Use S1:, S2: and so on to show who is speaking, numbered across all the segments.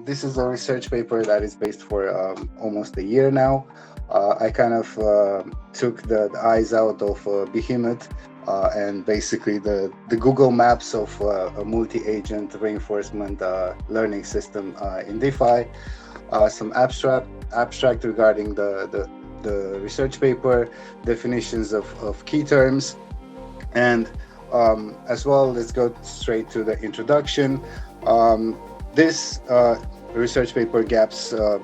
S1: This is a research paper that is based for almost a year now. I kind of took the eyes out of Behemoth and basically the Google Maps of a multi-agent reinforcement learning system in DeFi. Some abstract regarding the research paper, definitions of key terms, and as well, let's go straight to the introduction. This research paper the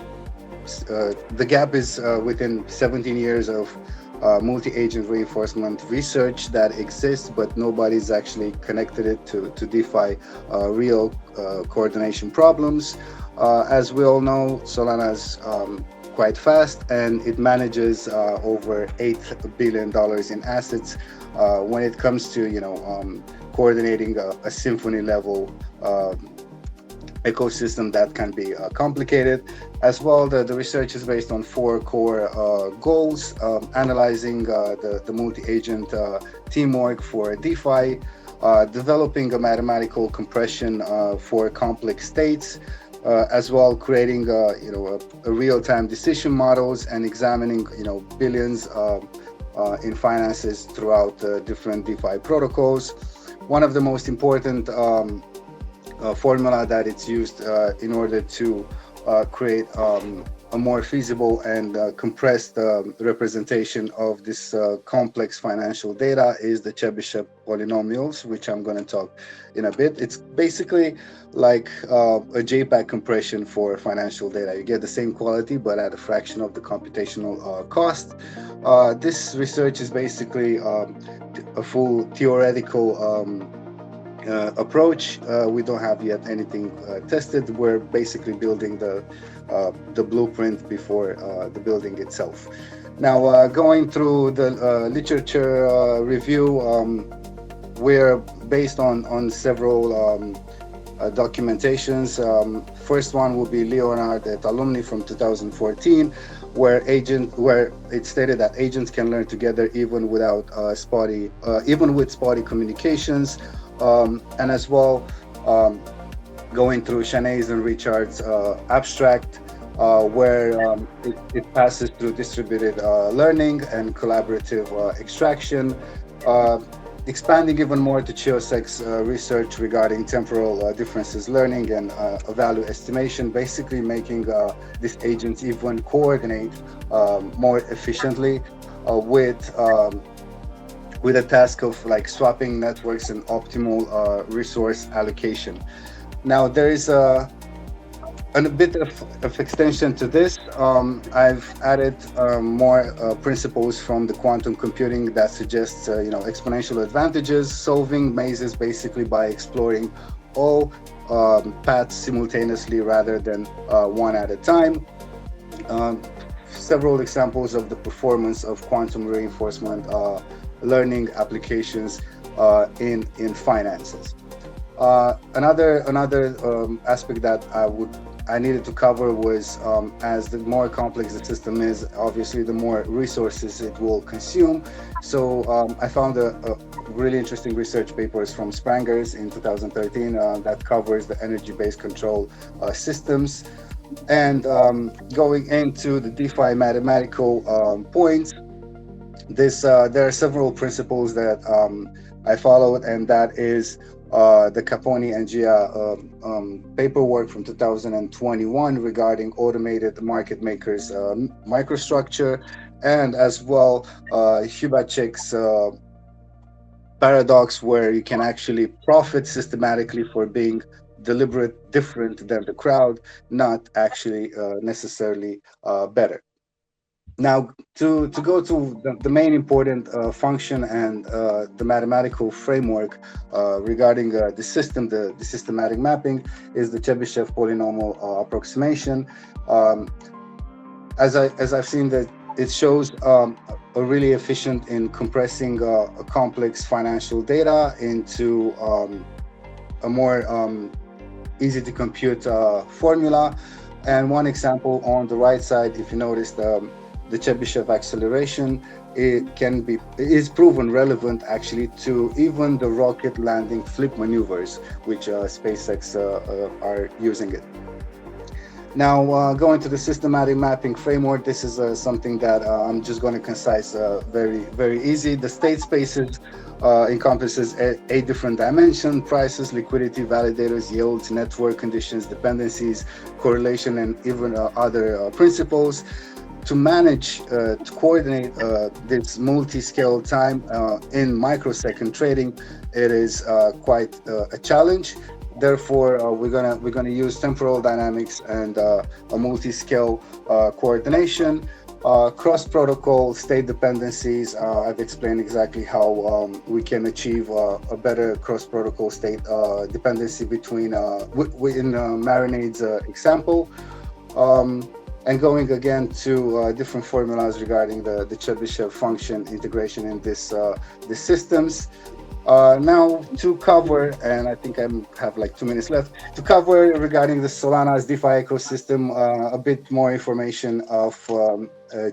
S1: gap is within 17 years of multi-agent reinforcement research that exists, but nobody's actually connected it to DeFi real coordination problems. As we all know, Solana's quite fast, and it manages over $8 billion in assets. When it comes to coordinating a symphony level ecosystem, that can be complicated. As well, the research is based on four core goals: analyzing the multi-agent teamwork for DeFi, developing a mathematical compression for complex states, as well creating a real-time decision models and examining billions in finances throughout different DeFi protocols. One of the most important formula that it's used in order to create a more feasible and compressed representation of this complex financial data is the Chebyshev polynomials, which I'm going to talk in a bit. It's basically like a JPEG compression for financial data. You get the same quality, but at a fraction of the computational cost. This research is basically a full theoretical approach. We don't have yet anything tested. We're basically building the blueprint before the building itself. Now, going through the literature review, we're based on several documentations. First one will be Leonard et Alumni from 2014, where it stated that agents can learn together even without even with spotty communications. And as well, going through Chanay's and Richard's abstract, where it passes through distributed learning and collaborative extraction, expanding even more to Chiosek's research regarding temporal differences learning and value estimation, basically making these agents even coordinate more efficiently with a task of like swapping networks and optimal resource allocation. Now, there is a bit of extension to this. I've added more principles from the quantum computing that suggests exponential advantages, solving mazes basically by exploring all paths simultaneously rather than one at a time. Several examples of the performance of quantum reinforcement learning applications in finances. Another aspect that I needed to cover was as the more complex the system is, obviously the more resources it will consume. So I found a really interesting research papers from Sprangers in 2013 that covers the energy-based control systems. And going into the DeFi mathematical points, there are several principles that I followed, and that is the Caponi and Gia paperwork from 2021 regarding automated market makers microstructure, and as well Hubachek's paradox, where you can actually profit systematically for being deliberate different than the crowd, not actually necessarily better. Now, to go to the main important function and the mathematical framework regarding the system, the systematic mapping, is the Chebyshev polynomial approximation. As I've seen that it shows a really efficient in compressing a complex financial data into a more easy to compute formula. And one example on the right side, if you notice, the Chebyshev acceleration, is proven relevant actually to even the rocket landing flip maneuvers, which SpaceX are using it. Now, going to the systematic mapping framework, this is something that I'm just going to concise very, very easy. The state spaces encompasses eight different dimensions: prices, liquidity, validators, yields, network conditions, dependencies, correlation, and even other principles. To manage, to coordinate this multi-scale time in microsecond trading, it is quite a challenge. Therefore, we're gonna use temporal dynamics and a multi-scale coordination, cross-protocol state dependencies. I've explained exactly how we can achieve a better cross-protocol state dependency between within Marinade's example. Um, and going again to different formulas regarding the Chebyshev function integration in this systems. Now to cover, and I think I have like 2 minutes left to cover regarding the Solana's DeFi ecosystem, a bit more information of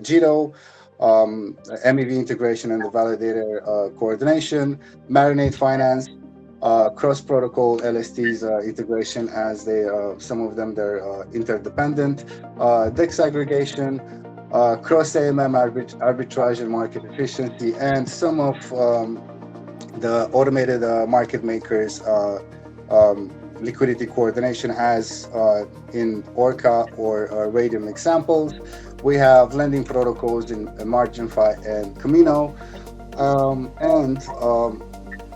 S1: Jito, MEV integration and the validator coordination, Marinade Finance, cross-protocol LSTs integration, as they some of them they're interdependent, DEX aggregation, cross AMM arbitrage and market efficiency, and some of the automated market makers liquidity coordination, as in Orca or Radium examples. We have lending protocols in MarginFi and Camino, and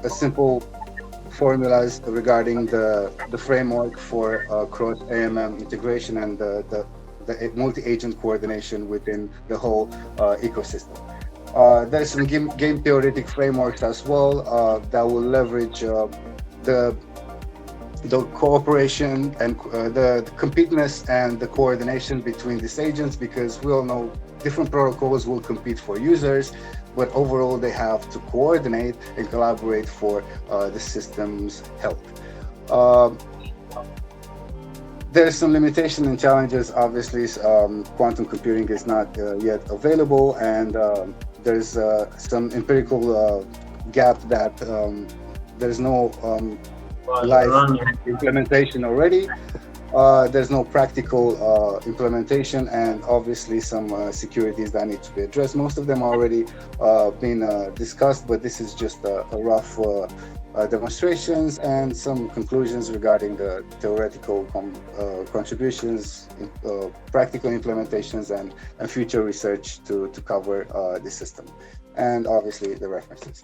S1: a simple formulas regarding the framework for cross AMM integration and the multi-agent coordination within the whole ecosystem. There's some game theoretic frameworks as well that will leverage the the cooperation and the completeness and the coordination between these agents, because we all know different protocols will compete for users, but overall they have to coordinate and collaborate for the system's health. Uh, there's some limitation and challenges. Obviously, quantum computing is not yet available, and there's some empirical gap that there's no live implementation already. There's no practical implementation, and obviously some securities that need to be addressed. Most of them already been discussed, but this is just a rough demonstrations and some conclusions regarding the theoretical contributions, practical implementations, and future research to cover the system, and obviously the references.